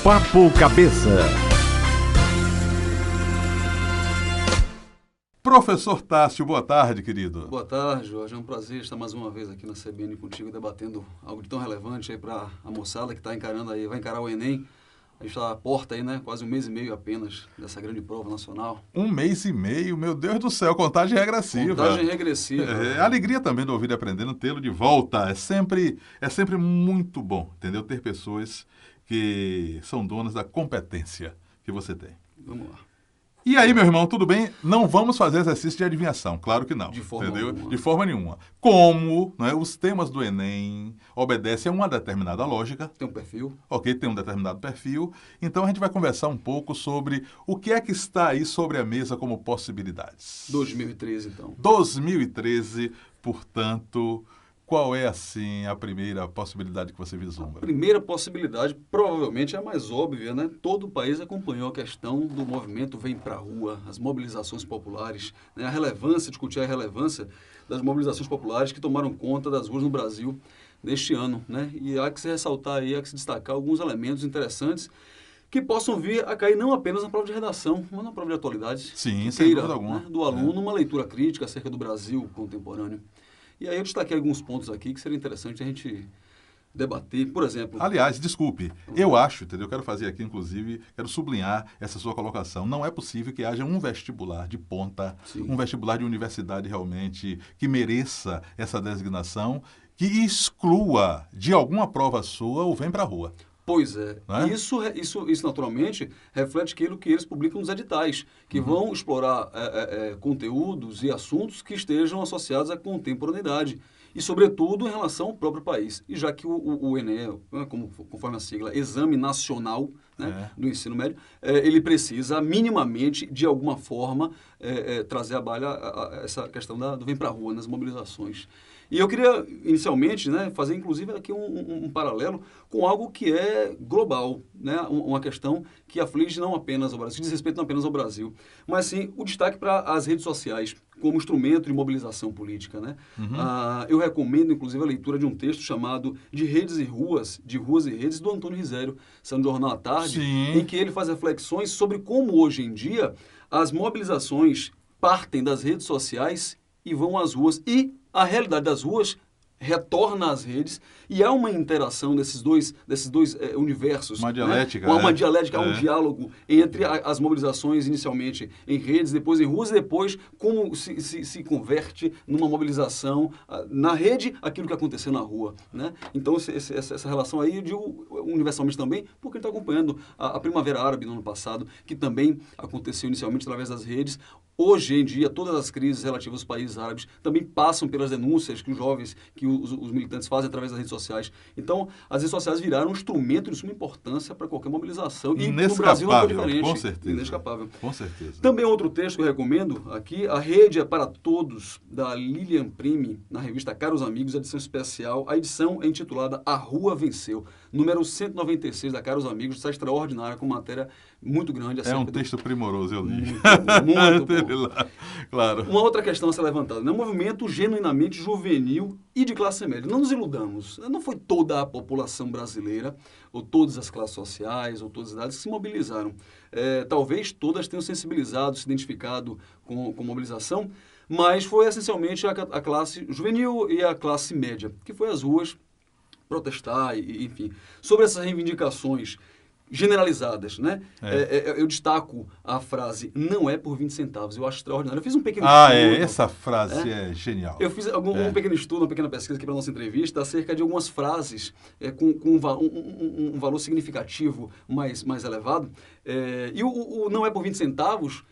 Papo Cabeça. Professor Tássio, boa tarde, querido. Boa tarde, Jorge. É um prazer estar mais uma vez aqui na CBN contigo, debatendo algo de tão relevante aí para a moçada que está encarando aí, vai encarar o Enem. A gente está à porta aí, né? Quase um mês e meio apenas dessa grande prova nacional. Um mês e meio, meu Deus do céu, contagem regressiva. Contagem regressiva. Alegria também do Ouvir e Aprendendo, tê-lo de volta. É sempre muito bom, entendeu? Ter pessoas que são donas da competência que você tem. Vamos lá. E aí, meu irmão, tudo bem? Não vamos fazer exercício de adivinhação, claro que não. De forma entendeu? nenhuma. De forma nenhuma. Como, né, os temas do Enem obedecem a uma determinada lógica. Tem um perfil. Ok, tem um determinado perfil. Então a gente vai conversar um pouco sobre o que é que está aí sobre a mesa como possibilidades. 2013, então. 2013, portanto, qual é, assim, a primeira possibilidade que você A vislumbra? primeira possibilidade, provavelmente é a mais óbvia, né? Todo o país acompanhou a questão do movimento Vem Pra Rua, as mobilizações populares, né? A relevância, discutir a relevância das mobilizações populares que tomaram conta das ruas no Brasil neste ano, né? E há que se ressaltar aí, há que se destacar alguns elementos interessantes que possam vir a cair não apenas na prova de redação, mas na prova de atualidades. Sim, que sem queira, dúvida alguma. né, do aluno, uma leitura crítica acerca do Brasil contemporâneo. E aí eu destaquei alguns pontos aqui que seria interessante a gente debater. Por exemplo... Aliás, desculpe, eu acho, entendeu? Eu quero fazer aqui, inclusive, quero sublinhar essa sua colocação. Não é possível que haja um vestibular de ponta, Sim. um vestibular de universidade realmente que mereça essa designação, que exclua de alguma prova sua o Vem Pra Rua. Pois é. Né? Isso naturalmente reflete aquilo que eles publicam nos editais, que vão explorar conteúdos e assuntos que estejam associados à contemporaneidade e, sobretudo, em relação ao próprio país. E já que o Enem, conforme a sigla, Exame Nacional, né, do Ensino Médio, ele precisa minimamente, de alguma forma, trazer à baila essa questão do Vem Pra Rua, nas mobilizações. E eu queria, inicialmente, né, fazer, inclusive, aqui um paralelo com algo que é global, né, uma questão que aflige não apenas ao Brasil, que diz respeito não apenas ao Brasil, mas sim o destaque para as redes sociais como instrumento de mobilização política, né? Eu recomendo, inclusive, a leitura de um texto chamado De Redes e Ruas, de Ruas e Redes, do Antônio Risério, saiu no Jornal à Tarde, Sim. em que ele faz reflexões sobre como, hoje em dia, as mobilizações partem das redes sociais e vão às ruas, e a realidade das ruas retorna às redes, e há uma interação desses dois universos. Uma dialética. Né? Uma dialética, há um diálogo entre as mobilizações inicialmente em redes, depois em ruas, e depois como se converte numa mobilização na rede, aquilo que aconteceu na rua. Né? Então, essa relação aí, eu digo universalmente também, porque a gente está acompanhando a Primavera Árabe no ano passado, que também aconteceu inicialmente através das redes. Hoje em dia, todas as crises relativas aos países árabes também passam pelas denúncias que os jovens, que os militantes fazem através das redes sociais. Então, as redes sociais viraram um instrumento de suma importância para qualquer mobilização. E no Brasil não foi diferente. Com certeza. Inescapável. Com certeza. Também outro texto que eu recomendo aqui, A Rede é para Todos, da Lilian Prime, na revista Caros Amigos, edição especial. A edição é intitulada A Rua Venceu, número 196 da Caros Amigos, está extraordinária, com matéria muito grande. É um texto primoroso, eu li. Muito bom. Claro. Uma outra questão a ser levantada, né? Um movimento genuinamente juvenil e de classe média. Não nos iludamos, não foi toda a população brasileira, ou todas as classes sociais, ou todas as idades que se mobilizaram. Talvez todas tenham sensibilizado, se identificado com mobilização, mas foi essencialmente a classe juvenil e a classe média, que foi às ruas protestar, enfim. Sobre essas reivindicações generalizadas, né? Eu destaco a frase, não é por 20 centavos. Eu acho extraordinário. Eu fiz um pequeno estudo. Essa frase é genial. Eu fiz um pequeno estudo, uma pequena pesquisa aqui para a nossa entrevista, acerca de algumas frases com um valor significativo mais elevado. E o não é por 20 centavos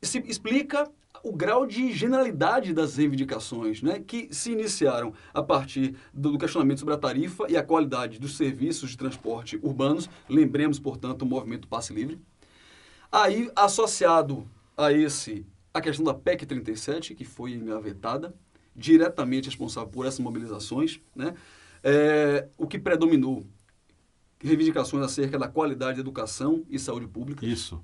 se explica o grau de generalidade das reivindicações, né, que se iniciaram a partir do questionamento sobre a tarifa e a qualidade dos serviços de transporte urbanos. Lembremos, portanto, o movimento Passe Livre. Aí, associado a a questão da PEC 37, que foi engavetada, diretamente responsável por essas mobilizações, né, o que predominou, reivindicações acerca da qualidade da educação e saúde pública. Isso.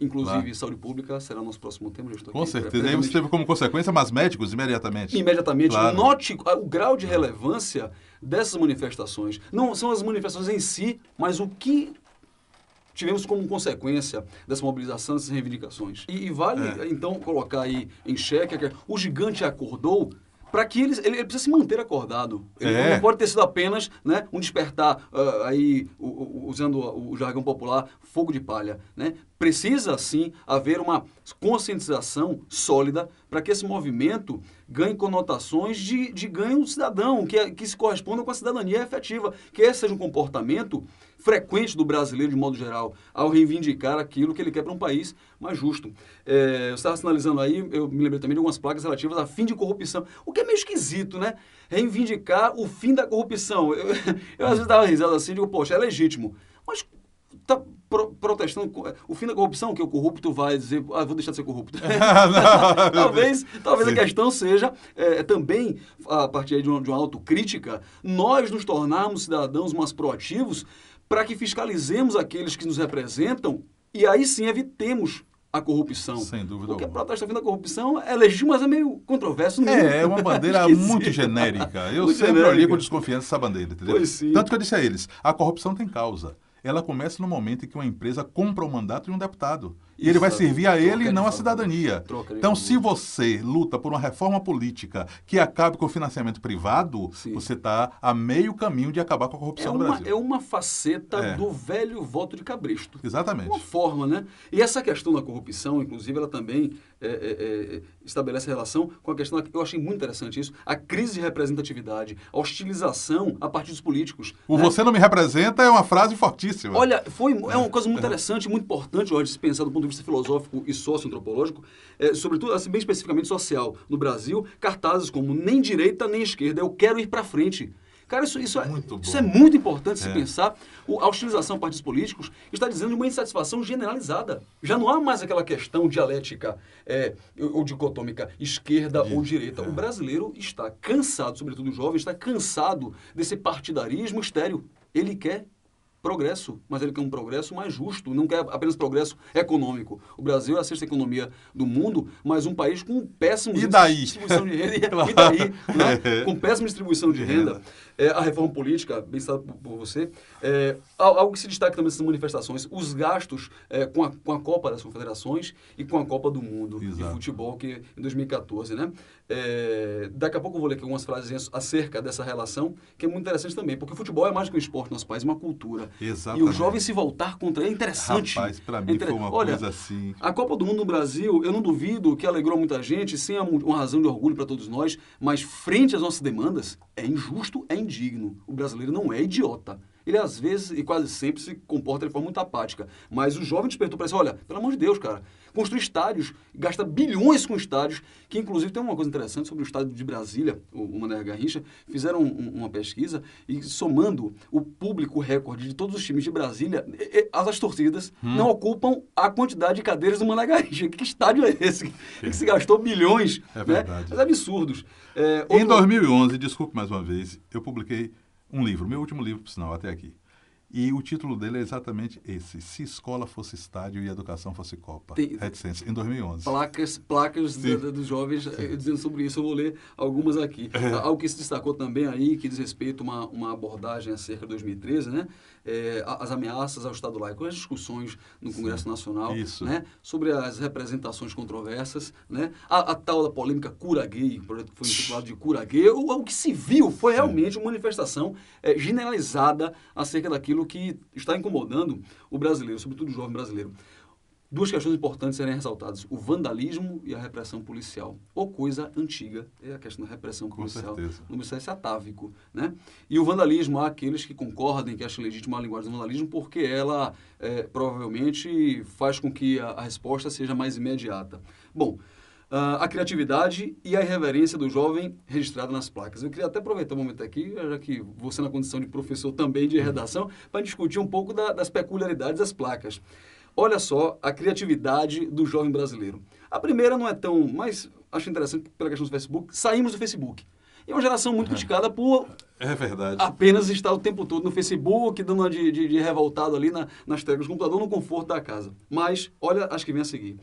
Inclusive, saúde pública será nosso próximo tema. Com certeza. E aí você teve como consequência, mas médicos imediatamente. Imediatamente. Claro. Note o grau de relevância dessas manifestações. Não são as manifestações em si, mas o que tivemos como consequência dessa mobilização, dessas reivindicações. E vale, então, colocar aí em xeque que o gigante acordou para que ele precisa se manter acordado. Ele não pode ter sido apenas, né, um despertar, usando o jargão popular, fogo de palha. Né? Precisa, sim, haver uma conscientização sólida para que esse movimento ganhe conotações de ganho cidadão, que se corresponda com a cidadania efetiva, que esse seja um comportamento frequente do brasileiro, de modo geral, ao reivindicar aquilo que ele quer para um país mais justo. Eu estava sinalizando aí, eu me lembrei também de algumas placas relativas a fim de corrupção, o que é meio esquisito, né? Reivindicar o fim da corrupção. Eu às vezes dava risada assim, digo, poxa, é legítimo, mas está protestando o fim da corrupção, que o corrupto vai dizer, vou deixar de ser corrupto. talvez a questão seja também, a partir de uma autocrítica, nós nos tornarmos cidadãos mais proativos para que fiscalizemos aqueles que nos representam e aí sim evitemos a corrupção. Sem dúvida alguma. Porque protesto a fim da corrupção é legítimo, mas é meio controverso. É uma bandeira muito genérica. Eu sempre olhei com desconfiança essa bandeira, entendeu? Pois sim. Tanto que eu disse a eles, a corrupção tem causa. Ela começa no momento em que uma empresa compra o mandato de um deputado. E ele vai servir a ele e não a cidadania. Então, se você luta por uma reforma política que acabe com o financiamento privado, você está a meio caminho de acabar com a corrupção no Brasil. É uma faceta do velho voto de cabresto. Exatamente. Uma forma, né? E essa questão da corrupção, inclusive, ela também estabelece relação com a questão, eu achei muito interessante isso, a crise de representatividade, a hostilização a partidos políticos. O você não me representa é uma frase fortíssima. Olha, é uma coisa muito interessante, muito importante, Jorge, de se pensar do ponto de vista filosófico e socioantropológico, sobretudo, assim, bem especificamente social. No Brasil, cartazes como nem direita nem esquerda, eu quero ir para frente. Cara, isso é muito importante se pensar. A hostilização a partidos políticos está dizendo de uma insatisfação generalizada. Já não há mais aquela questão dialética ou dicotômica, esquerda ou direita. O brasileiro está cansado, sobretudo o jovem, está cansado desse partidarismo estéril. Ele quer progresso, mas ele quer um progresso mais justo, não quer apenas progresso econômico. O Brasil é a sexta economia do mundo, mas um país com péssima distribuição de renda. E daí? Né? Com péssima distribuição de renda. A reforma política, bem citado por você, algo que se destaca também nessas manifestações, os gastos com a Copa das Confederações e com a Copa do Mundo de futebol, que em 2014, né? Daqui a pouco eu vou ler aqui algumas frases acerca dessa relação, que é muito interessante também, porque o futebol é mais que um esporte no nosso país, é uma cultura. Exatamente. E o jovem se voltar contra ele é interessante. Rapaz, para mim foi uma coisa assim. A Copa do Mundo no Brasil, eu não duvido que alegrou muita gente, sem uma razão de orgulho para todos nós, mas frente às nossas demandas, é injusto, é indigno. O brasileiro não é idiota. Ele, às vezes, e quase sempre, se comporta de forma muito apática. Mas o jovem despertou para isso. Olha, pelo amor de Deus, cara, construir estádios, gasta bilhões com estádios, que inclusive tem uma coisa interessante sobre o estádio de Brasília, o Mané Garrincha, fizeram uma pesquisa e somando o público recorde de todos os times de Brasília, as torcidas não ocupam a quantidade de cadeiras do Mané Garrincha. Que estádio é esse? Que se gastou bilhões, verdade. Mas absurdos. Em 2011, desculpe mais uma vez, eu publiquei um livro, meu último livro, por sinal, até aqui. E o título dele é exatamente esse: Se Escola Fosse Estádio e Educação Fosse Copa. Reticência, em 2011. Placas dos jovens dizendo sobre isso. Eu vou ler algumas aqui. Algo que se destacou também aí, que diz respeito a uma abordagem acerca de 2013, né? As ameaças ao Estado laico, as discussões no Congresso Nacional, né? Sobre as representações controversas, né? A tal da polêmica Cura Gay, o projeto que foi intitulado de Cura Gay. O que se viu foi realmente uma manifestação generalizada acerca daquilo que está incomodando o brasileiro, sobretudo o jovem brasileiro. Duas questões importantes serem ressaltadas: o vandalismo e a repressão policial. Ou coisa antiga, é a questão da repressão policial. No processo atávico, né? E o vandalismo, há aqueles que concordem, que acham legítima a linguagem do vandalismo, porque ela provavelmente faz com que a resposta seja mais imediata. Bom, a criatividade e a irreverência do jovem registrada nas placas. Eu queria até aproveitar o momento aqui, já que você na condição de professor também de redação, para discutir um pouco das peculiaridades das placas. Olha só a criatividade do jovem brasileiro. A primeira não é tão, mas acho interessante pela questão do Facebook. Saímos do Facebook. E é uma geração muito criticada por apenas estar o tempo todo no Facebook, dando uma de revoltado ali nas teclas do computador, no conforto da casa. Mas, olha, acho que vem a seguir.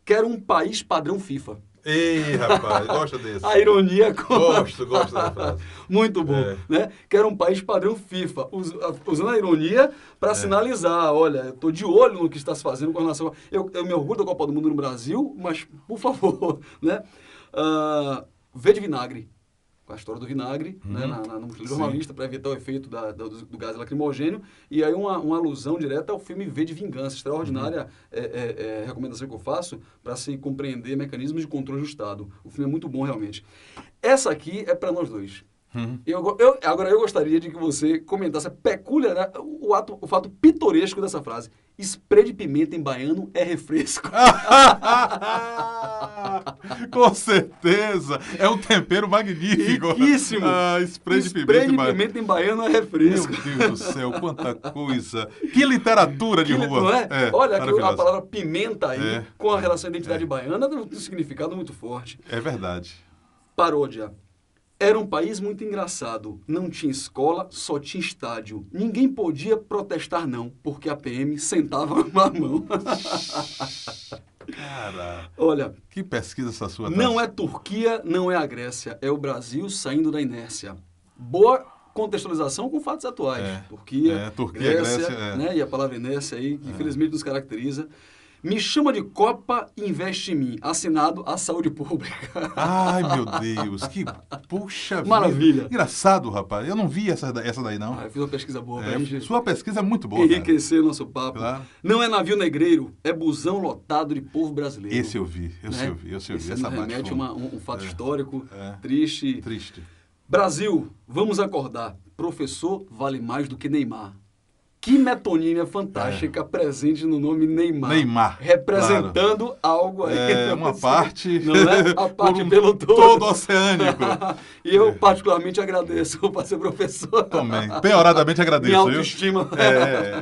Quero um país padrão FIFA. Ei, rapaz, gosta desse. A ironia... Gosto da frase. Muito bom, né? Que era um país padrão FIFA, usando a ironia para sinalizar, olha, eu estou de olho no que está se fazendo com relação... Eu me orgulho da Copa do Mundo no Brasil, mas, por favor, né? V de vinagre. Com a história do vinagre, né, no jornalista, para evitar o efeito do gás lacrimogênio, e aí uma alusão direta ao filme V de Vingança, extraordinária recomendação que eu faço para se compreender mecanismos de controle do Estado. O filme é muito bom, realmente. Essa aqui é para nós dois. Agora eu gostaria de que você comentasse o fato pitoresco dessa frase. Spray de pimenta em baiano é refresco. Com certeza. É um tempero magnífico. Riquíssimo. Spray de pimenta em baiano é refresco. Meu Deus do céu, quanta coisa. Que literatura de rua. Não é? Olha, a palavra pimenta aí, com a relação à identidade baiana, tem um significado muito forte. É verdade. Paródia. Era um país muito engraçado. Não tinha escola, só tinha estádio. Ninguém podia protestar, não, porque a PM sentava na mão. Cara, olha, que pesquisa essa sua? Não é Turquia, não é a Grécia. É o Brasil saindo da inércia. Boa contextualização com fatos atuais. Turquia, Grécia, né? E a palavra inércia aí, que infelizmente nos caracteriza. Me chama de Copa e investe em mim. Assinado a Saúde Pública. Ai, meu Deus. Que puxa vida. Maravilha. Engraçado, rapaz. Eu não vi essa daí, não. Eu fiz uma pesquisa boa pra gente. Sua pesquisa é muito boa, enriquecer o nosso papo. Claro. Não é navio negreiro, é busão lotado de povo brasileiro. Esse eu vi. Esse essa remete um fato histórico triste. Brasil, vamos acordar. Professor vale mais do que Neymar. Que metonímia fantástica presente no nome Neymar. Neymar. Representando algo aí. Uma parte... Não é? A parte pelo todo oceânico. E eu particularmente agradeço por ser professor. Também. Peoradamente agradeço. Minha autoestima.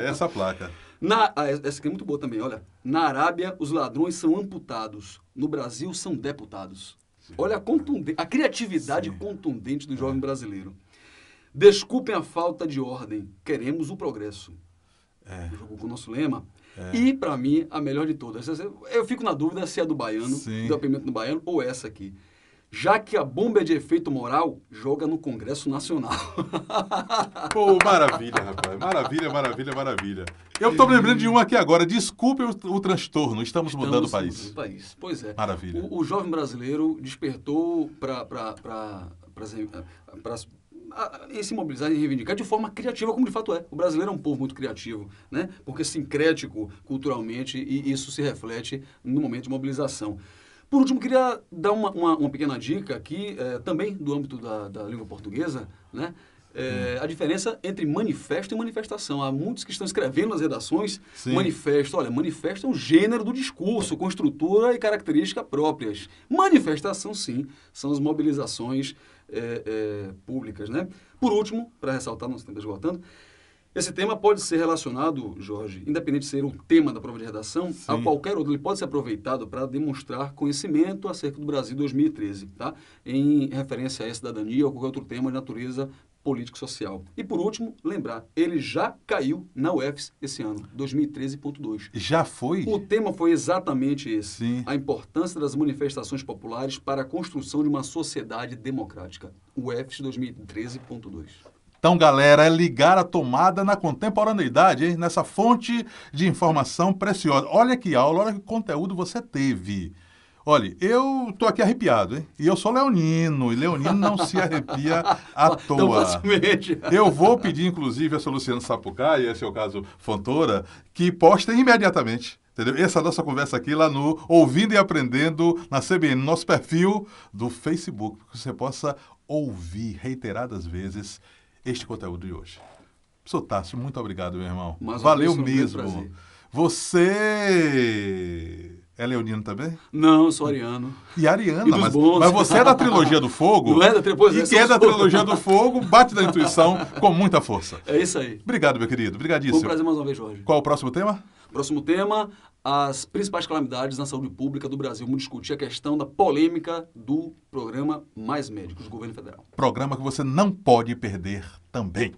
Essa placa. Essa aqui é muito boa também, olha. Na Arábia, os ladrões são amputados. No Brasil, são deputados. Olha a criatividade contundente do jovem brasileiro. Desculpem a falta de ordem, queremos o progresso. Jogou com o nosso lema. E, para mim, a melhor de todas. Eu fico na dúvida se é do baiano, do apimento do baiano, ou essa aqui. Já que a bomba é de efeito moral, joga no Congresso Nacional. Pô, maravilha, rapaz. Maravilha. Eu estou me lembrando de um aqui agora. Desculpe o transtorno, estamos mudando o país. Pois é. Maravilha. O jovem brasileiro despertou para em se mobilizar e reivindicar de forma criativa, como de fato é. O brasileiro é um povo muito criativo, né? Porque sincrético culturalmente, e isso se reflete no momento de mobilização. Por último, queria dar uma pequena dica aqui, também do âmbito da língua portuguesa, né? A diferença entre manifesto e manifestação. Há muitos que estão escrevendo nas redações manifesto. Olha, manifesto é um gênero do discurso, com estrutura e características próprias. Manifestação, sim, são as mobilizações públicas, né? Por último, para ressaltar, nosso tempo esgotando, esse tema pode ser relacionado, Jorge, independente de ser um tema da prova de redação, a qualquer outro. Ele pode ser aproveitado para demonstrar conhecimento acerca do Brasil 2013, tá? Em referência à cidadania ou qualquer outro tema de natureza político-social. E, por último, lembrar, ele já caiu na UFES esse ano, 2013.2. Já foi? O tema foi exatamente esse. A importância das manifestações populares para a construção de uma sociedade democrática. UFES 2013.2. Então, galera, é ligar a tomada na contemporaneidade, hein? Nessa fonte de informação preciosa. Olha que aula, olha que conteúdo você teve. Olha, eu estou aqui arrepiado, hein? E eu sou leonino, e leonino não se arrepia à toa. Eu vou pedir, inclusive, a seu Luciano Sapucaí, esse é o caso Fontoura, que postem imediatamente, entendeu? Essa nossa conversa aqui lá no Ouvindo e Aprendendo na CBN, no nosso perfil do Facebook, para que você possa ouvir reiteradas vezes este conteúdo de hoje. Professor Tássio, muito obrigado, meu irmão. Valeu mesmo. Você é leonino também? Não, eu sou ariano. E ariano, mas você é da trilogia do fogo. Não é da trilogia do fogo? E quem é da trilogia do fogo, bate da intuição com muita força. É isso aí. Obrigado, meu querido. Obrigadíssimo. Foi um prazer mais uma vez, Jorge. Qual o próximo tema? Próximo tema, as principais calamidades na saúde pública do Brasil. Vamos discutir a questão da polêmica do programa Mais Médicos do governo federal. Programa que você não pode perder também.